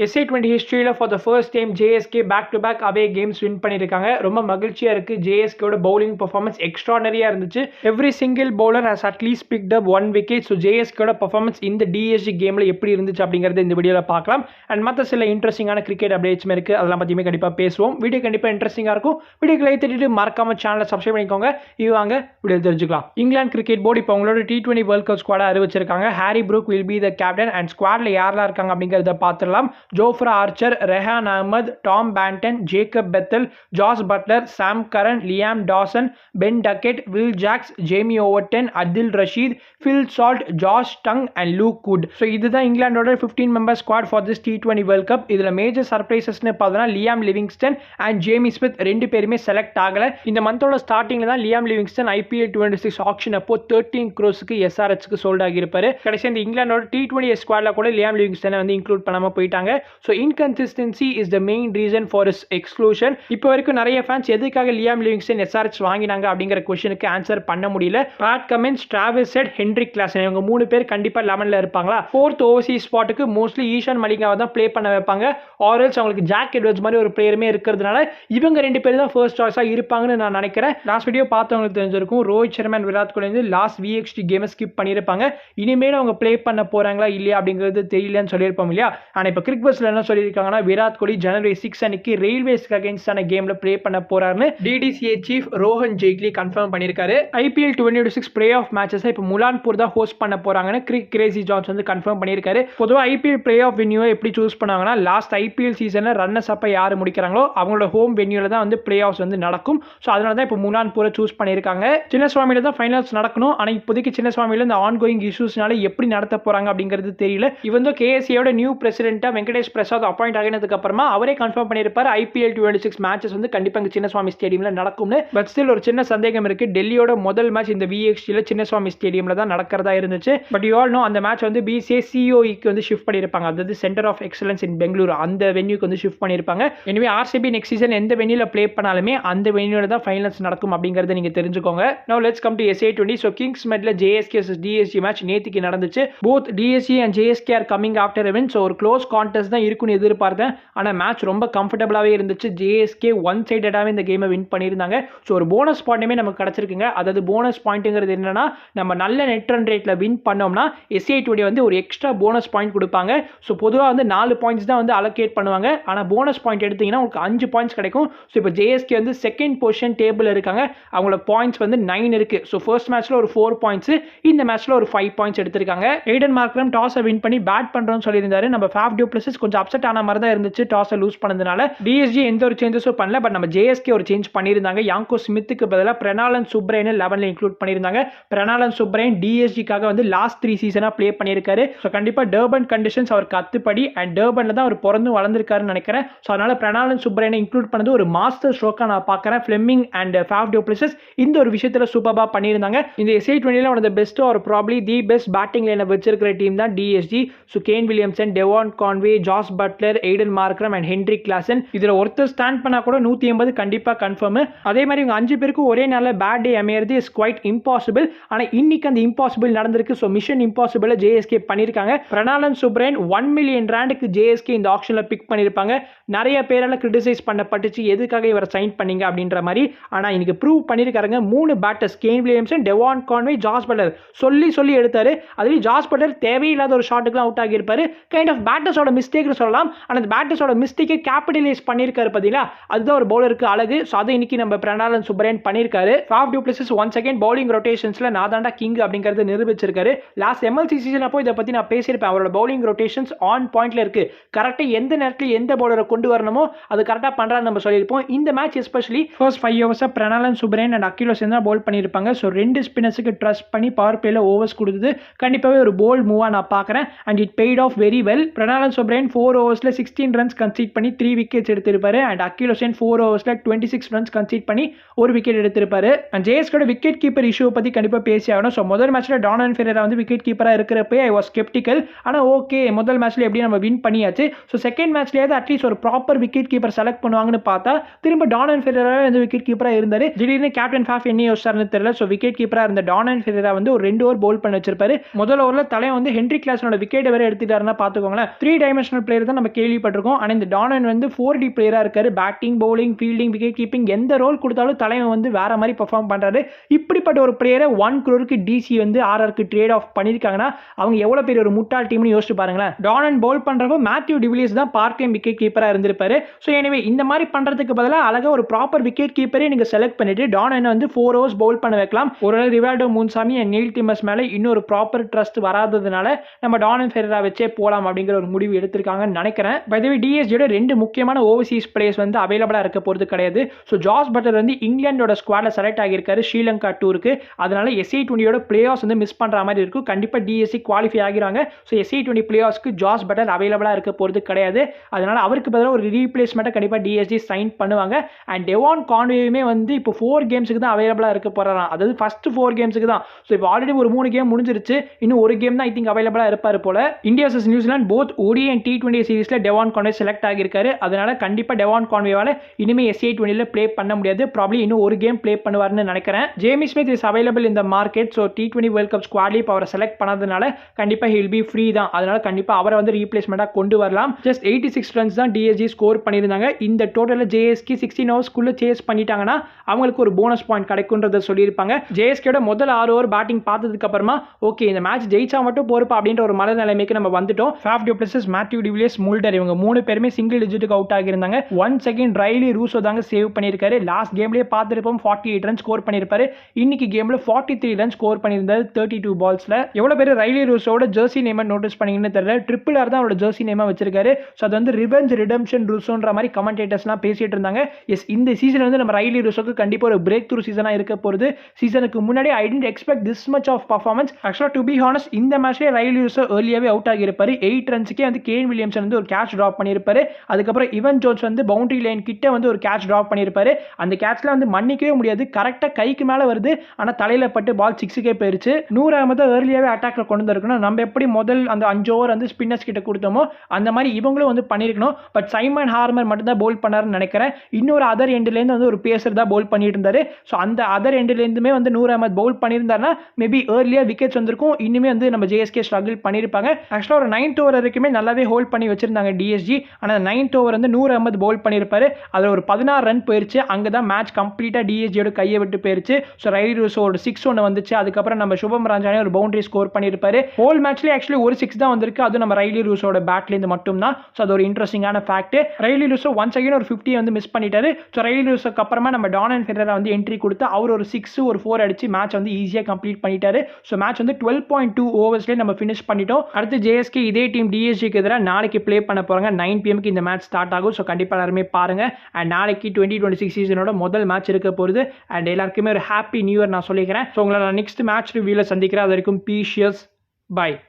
SA20 ஹிஸ்டரியில் for the first time JSK back to back away games win பண்ணியிருக்காங்க. ரொம்ப மகிழ்ச்சியாக இருக்குது. JSKோட பவுலிங் பர்ஃபார்மன்ஸ் எக்ஸ்ட்ரானரியாக இருந்துச்சு. Every single bowler has at least picked up 1 wicket. So JSKோட பர்ஃபார்மன்ஸ் இந்த DSG கேமில் எப்படி இருந்துச்சு அப்படிங்கிறது இந்த வீடியோவில் பார்க்கலாம். அண்ட் மற்ற சில இன்ட்ரெஸ்டிங்கான கிரிக்கெட் அப்டேட்ஸுமே இருக்குது. அதெல்லாம் பற்றியுமே கண்டிப்பாக பேசுவோம். வீடியோ கண்டிப்பாக இன்ட்ரெஸ்டிங்காக இருக்கும். வீடியோக்கு லைக் தட்டிட்டு மறக்காம சேனலை சப்ஸ்கிரைப் பண்ணிக்கோங்க. இது வாங்க வீடியோ தெரிஞ்சுக்கலாம். இங்கிலாந்து கிரிக்கெட் போர்டு இப்போ உங்களோட T20 வேர்ல்ட் கப் ஸ்குவாடை அறிவிச்சிருக்காங்க. Harry Brook will be the captain and ஸ்குவாடில் யாரெல்லாம் இருக்காங்க அப்படிங்கிறத பார்த்துடலாம். Jofra Archer, Rehan Ahmed, Tom Banton, Jacob Bethell, Jos Buttler, Sam Curran, Liam Dawson, Ben Duckett, Will Jacks, Jamie Overton, Adil Rashid, Phil Salt, Josh Tongue and Luke Wood. So இதுதான் இங்கிலாண்டோட 15 member squad for this T20 world Cup. இதில் major சர்ப்ரைசஸ்னு பார்த்தோன்னா Liam Livingstone and Jamie Smith ரெண்டு பேருமே select ஆகலை. இந்த மந்தோட ஸ்டார்டிங்கில் தான் லியாம் லிவிங்ஸ்டன் IPL 26 ஆக்ஷன் அப்போ 13 crores SRHக்கு சோல்ட் ஆகியிருப்பாரு. கடைசி இந்த இங்கிலாண்டோட T20 ஸ்குவாடில் கூட லியாம் லிவிங்ஸ்டனை வந்து இன்க்ளூட் பண்ணாமல் போயிட்டாங்க. So inconsistency is the main reason for is exclusion. இப்போ வரைக்கும் நிறைய ஃபேன்ஸ் எதுக்காக லியாம் லிவிங்ஸ்டன் SRH வாங்கினாங்க அப்படிங்கிற கொஸ்டினுக்கு ஆன்சர் பண்ண முடியல. Pat Cummins, Travis head, Henrik Klaasen இவங்க 3 பேர் கண்டிப்பாக 11ல் இருப்பாங்களா. 4th ஓவர்சீஸ் ஸ்பாட்டுக்கு மோஸ்ட்லி ஈஷான் மலிங்காவை தான் ப்ளே பண்ண வைப்பாங்க. ஆரல்ஸ் அவங்களுக்கு ஜாக் எட்வர்ட்ஸ் மாதிரி ஒரு பிளேயருமே இருக்கிறதுனால இவங்க 2 பேர் தான் ஃபர்ஸ்ட் சாய்ஸாக இருப்பாங்கன்னு நான் நினைக்கிறேன். லாஸ்ட் வீடியோ பார்த்தவங்களுக்கு தெரிஞ்சிருக்கும். ரோஹித் சர்மா அண்ட் விராட் கோலி வந்து லாஸ்ட் VXT கேமை ஸ்கிப் பண்ணியிருப்பாங்க. இனிமேல் அவங்க ப்ளே பண்ண போறாங்களா இல்லையா அப்படிங்கிறது தெரியலன்னு சொல்லியிருப்போம் இல்லையா. ஆனால் இப்போ கிரிக் பஸ்ல என்ன சொல்லியிருக்காங்கன்னா, விராட் கோலி January 6 அன்னைக்கு ரயில்வேஸ்க்கு அகைன்ஸ்டான கேம்ல ப்ளே பண்ண போறாருன்னு DDCA chief Rohan Jaitley confirm பண்ணியிருக்காரு. IPL 2026 பிளே ஆஃப் மேட்சஸ் இப்போ முலான்பூர் தான் ஹோஸ்ட் பண்ண போறாங்கன்னு கிரிக் கிரேசி ஜான்ஸ் வந்து கன்ஃபார்ம் பண்ணியிருக்காரு. பொதுவாக IPL பிளே ஆஃப் வென்யூவை எப்படி சூஸ் பண்ணாங்கன்னா, லாஸ்ட் IPL சீசன்ல ரன்னர்ஸ் அப்ப யார் முடிக்கிறாங்களோ அவங்களோட ஹோம் வென்யூல தான் வந்து பிளே ஆஃப்ஸ் வந்து நடக்கும். ஸோ அதனால தான் இப்போ முலான்பூரை சூஸ் பண்ணியிருக்காங்க. சின்னசுவாமியில தான் ஃபைனல்ஸ் நடக்கணும். ஆனால் இப்போதைக்கு சின்னசுவாமியில இந்த ஆன்கோயிங் இஷ்யூஸ்னால எப்படி நடத்த போறாங்க அப்படிங்கிறது தெரியல. இவன் KSAவோட நியூ பிரசிடென்ட்டா வெங்கடேஷ் பிரசாத் அப்பாயிண்ட் ஆகினதுக்கு அப்புறமா அவரே கன்ஃபார்ம் பண்ணியிருப்பார் IPL 26 மேட்சஸ் வந்து கண்டிப்பா இங்க சின்னசுவாமி ஸ்டேடியம்ல நடக்கும்னு. பட் ஸ்டில் ஒரு சின்ன சந்தேகம் இருக்கு. டெல்லியோட முதல் மேட்ச் இந்த VXTல சின்னசுவாமி ஸ்டேடியம்ல தான் நடக்கிறதா இருந்துச்சு. பட் யூ ஆல் நோ அந்த மேட்ச் வந்து BCA COEக்கு வந்து ஷிஃப்ட் பண்ணியிருப்பாங்க. அதாவது centre of excellence in Bengaluru அந்த வென்யூக்கு வந்து ஷிஃப்ட் பண்ணியிருப்பாங்க. எனவே RCB நெக்ஸ்ட் சீசன் எந்த வென்யூல ப்ளே பண்ணாலுமே அந்த வென்யூல தான் ஃபைனல்ஸ் நடக்கும் அப்படிங்கறத நீங்க தெரிஞ்சுக்கோங்க. Now let's come to SA20. So Kings Medல JSK vs DSG match நேத்திக்கு நடந்துச்சு. Both DSG and JSK are coming after a win. So ஒரு க்ளோஸ் கான்டெஸ்ட் தான் இருக்குன்னு எதிர்பார்த்தேன். ஆனால் மேட்ச் ரொம்ப கம்ஃபர்டபுளாகவே இருந்துச்சு. JSK ஒன் சைடடாகவே இந்த கேமை வின் பண்ணியிருந்தாங்க. ஸோ ஒரு போனஸ் பாயிண்ட்டுமே நமக்கு கிடச்சிருக்குங்க. அதாவது போனஸ் பாயிண்ட்டுங்கிறது என்னன்னா, நம்ம நல்ல நெட் ரன் ரேட்டில் வின் பண்ணோம்னா SA20 வந்து ஒரு எக்ஸ்ட்ரா போனஸ் பாயிண்ட் கொடுப்பாங்க. ஸோ பொதுவாக வந்து 4 பாயிண்ட்ஸ் தான் வந்து அலோகேட் பண்ணுவாங்க. ஆனால் போனஸ் பாயிண்ட் எடுத்தீங்கன்னா உங்களுக்கு 5 பாயிண்ட்ஸ் கிடைக்கும். ஸோ இப்போ JSK வந்து செகண்ட் பொசிஷன் டேபிள் இருக்காங்க. அவங்களோட பாயிண்ட்ஸ் வந்து 9 இருக்கு. ஸோ ஃபர்ஸ்ட் மேட்ச்ல ஒரு 4 பாயிண்ட்ஸ், இந்த மேட்ச்ல ஒரு 5 பாயிண்ட்ஸ் எடுத்திருக்காங்க. எய்டன் மார்க்ரம் டாஸை வின் பண்ணி பேட் பண்றோம்னு சொல்லியிருந்தாரு. நம்ம ஃபேஃப் டு பிளஸஸ் கொஞ்சம் அப்செட் ஆன மாதிரி தான் இருந்துச்சு டாஸை லூஸ் பண்ணதுனால. DSG எந்த ஒரு சேஞ்சஸும் பண்ணல. பட் நம்ம JSK ஒரு சேஞ்ச் பண்ணியிருந்தாங்க. யாங்கோ ஸ்மித்துக்கு பதிலாக பிரணாலன் சுப்ரையனை 11ல இன்க்ளூட் பண்ணியிருந்தாங்க. பிரணாலன் சுப்ரையன் DSGக்காக வந்து லாஸ்ட் 3 சீசனா ப்ளே பண்ணியிருக்காரு. ஸோ கண்டிப்பா டர்பன் கண்டிஷன்ஸ் அவருக்கு அத்துப்படி அண்ட் டர்பன்ல தான் அவர் பிறந்து வளர்ந்துருக்காருன்னு நினைக்கிறேன். ஸோ அதனால பிரணாலன் சுப்ரையனை இன்க்ளூட் பண்ணது ஒரு மாஸ்டர் ஸ்ட்ரோக்கா நான் பார்க்குறேன். Fleming and Faf du Plessis இந்த ஒரு விஷயத்துல சூப்பராக பண்ணியிருந்தாங்க. இந்த SA20ல one of the best or probably the best batting லைனை வச்சிருக்கிற டீம் தான் DSG. So Kane Williamson, Devon Conway, Jos Buttler, Aiden Markram and Heinrich Klaasen இதில் ஒருத்தர் ஸ்டாண்ட் பண்ணா கூட 180 கண்டிப்பாக கன்ஃபார்ம். அதே மாதிரி இவங்க 5 பேருக்கு ஒரே நாளில் பேட் டே அமையிறது இஸ் குவைட் இம்பாசிபிள். ஆனால் இன்னைக்கு அந்த இம்பாசிபிள் நடந்திருக்கு. ஸோ மிஷன் இம்பாசிபிள் JSK பண்ணியிருக்காங்க. பிரணாலன் சுப்ரையன் 1 மில்லியன் ரேண்டுக்கு JSK இந்த ஆக்ஷனில் பிக் பண்ணியிருப்பாங்க. நிறைய பேரால் கிரிட்டிசைஸ் பண்ணப்பட்டுச்சு, எதுக்காக இவரை சைன் பண்ணீங்க அப்படின்ற மாதிரி. ஆனால் இன்னைக்கு ப்ரூவ் பண்ணியிருக்காங்க. 3 batters Kane Williamson, Devon Conway, Jos Buttler சொல்லி எடுத்தாரு. அதுலேயும் ஜாஸ் பட்லர் தேவையில்லாத ஒரு ஷாட்டுக்குலாம் அவுட் ஆகியிருப்பாரு. கைண்ட் ஆஃப் பேட்டர்ஸோட மிஸ்டேக்னு சொல்லலாம். ஆனால் அந்த பேட்டர்ஸோட மிஸ்டேக்கை கேபிட்டலைஸ் பண்ணியிருக்காரு பார்த்தீங்களா, அதுதான் ஒரு பவுலருக்கு அழகு. ஸோ அதை இன்னைக்கு நம்ம பிரணாலன் சுப்ரையன் பண்ணியிருக்காரு. Faf du Plessis once again bowling ரொட்டேஷன்ஸ்ல நான் தாண்டா கிங் அப்படிங்கிறது நிரூபிச்சிருக்காரு. லாஸ்ட் MLC சீசன் அப்போ இதை பற்றி நான் பேசியிருப்பேன். அவரோட பவுலிங் ரொட்டேஷன்ஸ் ஆன் பாயிண்ட்ல இருக்கு. கரெக்டாக எந்த நேரத்தில் எந்த பவுலரை கொண்டு வரணுமோ அது கரெக்டாக பண்ணுறான்னு நம்ம சொல்லியிருப்போம். இந்த மேட்ச் எஸ்பெஷலி ஃபர்ஸ்ட் 5 ஓவர்ஸாக Prenelan Subrayen and Akeal Hosein தான் பவுல் பண்ணியிருப்பாங்க. ஸோ 2 ஸ்பின்னர்ஸுக்கு ட்ரஸ்ட் பண்ணி பவர் பிளேல ஓவர்ஸ் கொடுத்தது கண்டிப்பாகவே ஒரு போல்ட் மூவா நான் பார்க்குறேன். And it paid off very well. Prenelan Subrayen 4 ஓவர்ஸ்ல 16 ரன்ஸ் கன்சீட் பண்ணி 3 விக்கெட்ஸ் எடுத்திருப்பாரு. அண்ட் அகில் ஹுசைன் 4 ஓவர்ஸ்ல 26 ரன்ஸ் கன்சீட் பண்ணி 1 விக்கெட் எடுத்திருப்பாரு. அண்ட் JSKோட விக்கெட் கீப்பர் இஷ்யூ பத்தி கண்டிப்பாக பேசி ஆகணும். ஸோ முதல் மேட்ச்ல டானன் ஃபெரேரா வந்து விக்கெட் கீப்பராக இருக்கிறப்ப ஐ வாஸ் ஸ்கெப்டிக்கல். ஆனால் ஓகே, முதல் மேட்ச்ல எப்படி நம்ம வின் பண்ணியாச்சு. ஸோ செகண்ட் மேட்ச்லேயாவது அட்லீஸ்ட் ஒரு ப்ராப்பர் விக்கெட் கீப்பர் செலக்ட் பண்ணுவாங்கன்னு பார்த்தா திரும்ப டானன் ஃபெரேரா வந்து விக்கெட் கீப்பராக இருந்தாரு. திடீர்னு கேப்டன் ஃபேஃப் என்ன யோசிச்சாருன்னு தெரியல. ஸோ விக்கெட் கீப்பராக இருந்த டானன் ஃபெரேரா வந்து ஒரு 2 ஓவர் பவுல் பண்ணி வச்சிருப்பாரு. முதல் ஓவரில் தலையை வந்து ஹென்ரிக் கிளாசனோட விக்கெட் வேற எடுத்துட்டாருன்னா பார்த்துக்கோங்களேன். 3 டைமென்ஷனல் ப்ரொஃபஷனல் பிளேயர் தான் நம்ம கேள்விப்பட்டிருக்கோம். ஆனால் இந்த டானன் வந்து 4D பிளேயராக இருக்காரு. Batting, bowling, fielding, wicket keeping எந்த ரோல் கொடுத்தாலும் தலைவன் வந்து வேற மாதிரி பெர்ஃபார்ம் பண்றாரு. இப்படிப்பட்ட ஒரு பிளேயரை 1 crore டிசி வந்து ஆர்ஆருக்கு ட்ரேட் ஆஃப் பண்ணிருக்காங்கன்னா அவங்க எவ்வளவு பெரிய ஒரு முட்டாள் டீம்னு யோசிச்சு பாருங்களேன். டானன் பவுல் பண்றப்போ மேத்யூ டிவிலியர்ஸ் தான் பார்ட் டைம் விக்கெட் கீப்பரா இருந்திருப்பாரு. ஸோ எனவே இந்த மாதிரி பண்றதுக்கு பதிலாக அழகா ஒரு ப்ராப்பர் விக்கெட் கீப்பரே நீங்க செலக்ட் பண்ணிட்டு டானன் வந்து 4 overs பவுல் பண்ண வைக்கலாம். ஒருவேளை ரிவால்டோ மூன்சாமி அண்ட் நெயில் டிமஸ் மேல இன்னொரு ப்ராப்பர் ட்ரஸ்ட் வராததுனால நம்ம டானன் ஃபெரரா வச்சே போலாம் அப்படிங்கிற ஒரு முடிவு எடுத்திருக்காங்கன்னு நினைக்கிறேன். பை தி வே டிஎஸ்ஜியோட 2 முக்கியமான ஓவர்சீஸ் பிளேயர்ஸ் வந்து அவைலபிளா இருக்க போறது கிடையாது. ஸோ ஜாஸ் பட்லர் வந்து இங்கிலாண்டோட ஸ்குவாட்ல செலக்ட் ஆகியிருக்காரு ஸ்ரீலங்கா டூருக்கு. அதனால SI20யோட பிளே ஆஃப்ஸ் வந்து மிஸ் பண்ற மாதிரி இருக்கும். கண்டிப்பா டிஎஸ்சி குவாலிஃபை ஆகிறாங்க. ஸோ SI20 பிளே ஆஃப்ஸ்க்கு ஜாஸ் பட்லர் அவைலபிளா இருக்க போறது கிடையாது. அதனால அவருக்கு பதிலாக ஒரு ரீப்ளேஸ்மெண்ட்டை கண்டிப்பா டிஎஸ்ஜி சைன் பண்ணுவாங்க. அண்ட் டெவான் கான்வேயுமே வந்து இப்போ 4 கேம்ஸுக்கு தான் அவைலபிளா இருக்க போறாராம். அதாவது ஃபர்ஸ்ட் 4 கேம்ஸுக்கு தான். ஸோ இப்போ ஆல்ரெடி ஒரு 3 கேம் முடிஞ்சிருச்சு. இன்னும் ஒரு கேம் தான் ஐ திங்க் அவைலபிளா இருப்பாரு போல. India vs New Zealand both ODI and T20 சீரிஸ்ல டெவான் கான்வே செலக்ட் ஆகியிருக்காரு. அதனால கண்டிப்பா டெவான் கான்வேவால இனிமே SI20ல ப்ளே பண்ண முடியாது. ப்ராப்ளி இன்னும் ஒரு கேம் ப்ளே பண்ணுவார்னு நினைக்கிறேன். ஜேமி ஸ்மித் இஸ் அவைலபிள் இந்த market. So T20 world cup ஸ்குவாட்லயே அவரை செலக்ட் பண்ணதுனால கண்டிப்பா ஹில் பி ஃப்ரீ தான். அதனால கண்டிப்பா அவரை வந்து ரீப்ளேஸ்மெண்டா கொண்டு வரலாம். ஜஸ்ட் 86 ரன்ஸ் தான் டிஎஸ்ஜி ஸ்கோர் பண்ணியிருந்தாங்க. இந்த டோட்டலில் ஜேஎஸ்கே 16 ஹவர்ஸ்க்குள்ள சேஸ் பண்ணிட்டாங்கன்னா அவங்களுக்கு ஒரு போனஸ் பாயிண்ட் கிடைக்கும்ன்றத சொல்லியிருப்பாங்க. ஜேஎஸ்கேட முதல் 6 ஓவர் பேட்டிங் பார்த்ததுக்கு அப்புறமா ஓகே இந்த மேட்ச் ஜெயிச்சா மட்டும் போறப்பா அப்படின்ற ஒரு மனநிலைமைக்கு நம்ம வந்துட்டோம். Faf du Plessis, Matthew de Villiers, Mulder இவங்க 3 பேருமே சிங்கிள் டிஜிட்டுக்கு அவுட் ஆகியிருந்தாங்க. 1 செகண்ட் ரைலி ரூசோ தாங்க சேவ் பண்ணியிருக்காரு. லாஸ்ட் கேம்லேயே பார்த்துருப்போம் 48 ரன் ஸ்கோர் பண்ணியிருப்பாரு. இன்னைக்கு கேம்ல 43 ரன் ஸ்கோர் பண்ணியிருந்தாரு 32 பால்ஸ்ல. எவ்வளவு பேர் ரைலி ரூசோட ஜெர்சி நேமை நோட்டீஸ் பண்ணீங்கன்னு தெரியல. ட்ரிபிள் ஆர் தான் அவரோட ஜெர்சி நேமா வச்சிருக்காரு. ஸோ அது வந்து ரிவெஞ்ச் ரிடம்ஷன் ரூசோன்ற மாதிரி கமெண்டேட்டர்ஸ்லாம் பேசிட்டு இருந்தாங்க. எஸ் இந்த சீசன் வந்து நம்ம ரைலி ரூசோக்கு கண்டிப்பா ஒரு பிரேக் த்ரூ சீசனாக இருக்க போகுது. சீசனுக்கு முன்னாடி I didn't expect this much of performance. ஆக்சுவலாக டு பி ஹானஸ்ட் இந்த மேட்ச்லேயே ரைலி ரூசோ ஏர்லியாவே அவுட் ஆகியிருப்பாரு. 8 ரன்ஸுக்கே வந்து கேன் வில்லியம்சன் வந்து ஒரு கேட்ச் ட்ராப் பண்ணியிருப்பாரு. அதுக்கப்புறம் இவன் ஜோன்ஸ் வந்து பவுண்டரி லைன் கிட்ட வந்து ஒரு கேட்ச் ட்ராப் பண்ணியிருப்பாரு. அந்த கேட்ச்ல வந்து மன்னிக்கவே முடியாது. கரெக்டாக கைக்கு மேலே வருது. ஆனால் தலையில பட்டு பால் 6க்கே போயிருச்சு. 100 அகமது ஏர்லியாவே அட்டாக்ல கொண்டு வந்திருக்கணும். நம்ம எப்படி முதல் அந்த 5 ஓவர் வந்து ஸ்பின்னர்ஸ் கிட்ட கொடுத்தோமோ அந்த மாதிரி இவங்களும் வந்து பண்ணியிருக்கணும். பட் சைமன் ஹார்மர் மட்டும் தான் பவுல் பண்ணாருன்னு நினைக்கிறேன். இன்னொரு அதர் எண்ட்லேருந்து வந்து ஒரு பேசர் தான் பவுல் பண்ணிட்டு இருந்தாரு. ஸோ அந்த அதர் எண்ட்லேருந்துமே வந்து 100 அகமது பவுல் பண்ணியிருந்தாருன்னா மேபி ஏர்லியா விக்கெட்ஸ் வந்திருக்கும். இன்னுமே வந்து நம்ம ஜேஎஸ்கே ஸ்ட்ரகிள் பண்ணியிருப்பாங்க. ஆக்சுவலாக ஒரு 9th ஓவர் வரைக்குமே நல்லாவே ஹோல்ட் பண்ணி வச்சிருந்தாங்க டிஎஸ்ஜி. ஆனால் 9th ஓவர் வந்து 100 அகமது பவுல் பண்ணியிருப்பாரு. அதில் ஒரு 16 ரன் போயிருச்சு. அங்கே தான் மேட்ச் கம்ப்ளீட்டாக டிஎஸ்ஜியோட கையை விட்டு போயிருச்சு. ஸோ ரைலி ரூசோ ஒரு 6 ஒன்று வந்துச்சு. அதுக்கப்புறம் நம்ம சுபம் ராஜானே ஒரு பவுண்டரி ஸ்கோர் பண்ணியிருப்பாரு. ஹோல் மேட்ச்லேயே ஆக்சுவலி ஒரு 6 தான் வந்திருக்கு. அது நம்ம ரைலி ரூசோட பேட்லேருந்து மட்டும் தான். ஸோ அது ஒரு இன்ட்ரெஸ்டிங்கான fact. Riley Rousseau once again ஒரு 50 வந்து மிஸ் பண்ணிட்டாரு. ஸோ ரைலி ரூசோக்கு அப்புறமா நம்ம டானன் ஃபெரரா வந்து என்ட்ரி கொடுத்து அவர் ஒரு 6 ஒரு 4 அடிச்சு மேட்ச் வந்து ஈஸியாக கம்ப்ளீட் பண்ணிட்டாரு. ஸோ மேட்ச் வந்து 12.2 ஓவர்ஸ்லேயே நம்ம ஃபினிஷ் பண்ணிட்டோம். அடுத்து ஜேஎஸ்கே இதே டீம் டிஎஸ்ஜிக்கு எதிராக நாளைக்கு ப்ளே பண்ண போறாங்க. 9 PM இந்த மேட்ச் ஸ்டார்ட் ஆகும். ஸோ கண்டிப்பாக எல்லாருமே பாருங்க. அண்ட் நாளைக்கு 2026 சீசனோட முதல் மேட்ச் இருக்க போகுது. அண்ட் எல்லாருக்குமே ஒரு ஹாப்பி நியூ இயர் நான் சொல்லிக்கிறேன். ஸோ உங்களை நான் நெக்ஸ்ட் மேட்ச் ரிவ்யூவில் சந்திக்கிறேன். அது வரைக்கும் பீஷியஸ் பை.